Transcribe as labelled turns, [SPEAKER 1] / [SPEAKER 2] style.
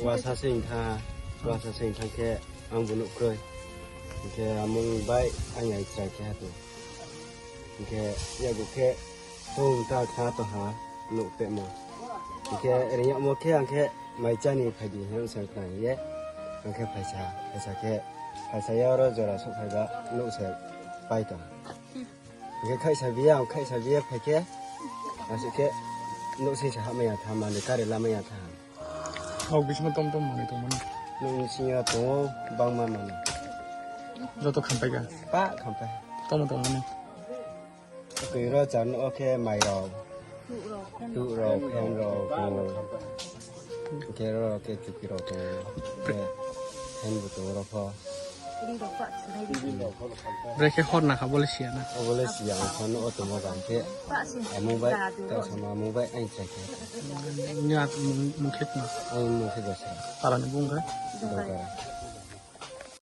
[SPEAKER 1] ว่าซาสิงท่าว่าซาสิงท่าแค่อังบุนุกเลยแค่มึงใบอันใหญ่ใจแค่ตัวแค่อยากกูแค่ทุ่งตาท่าตัวหาหนุกเต็มมั้งแค่เรื่องมั่วแค่อันแค่ไม่ใจนี่พอดีให้สังกัดเยอะอันแค่ภาษาแค่ภาษายาวเราจะรับสุภาพหนุกเสียไปต่อแค่ใครสบายใครสบายไปแค่อาศัยแค่หนุกเสียหาไม่อยากทำมันการเล่าไม่อยากทำ
[SPEAKER 2] เอาบิชมันต้มมันนี่ต้มมัน
[SPEAKER 1] ลุงสิงห์ตัวบางมัน
[SPEAKER 2] เราต้องขันไปกัน
[SPEAKER 1] ป้าคำไป
[SPEAKER 2] ต้มมันนี่
[SPEAKER 1] คือเราจะโอเคไม่รอดูรอแพงรอโอเครอโอเคจุกรอตัวโอเคแพงบุตรรอพอ
[SPEAKER 2] เรียกแค่ฮอตนะครับว่าเลยเสียนะ
[SPEAKER 1] เอาเลยเสียงคนเอาตัวมากันแค่มึงไปแต่สมัยมึงไปไอ้ใจแค่
[SPEAKER 2] เนี่ยมึงคิดนะ
[SPEAKER 1] ไอ้มึงคิดว่าใช่
[SPEAKER 2] ตาลันบุ้งกัน
[SPEAKER 1] ดูกัน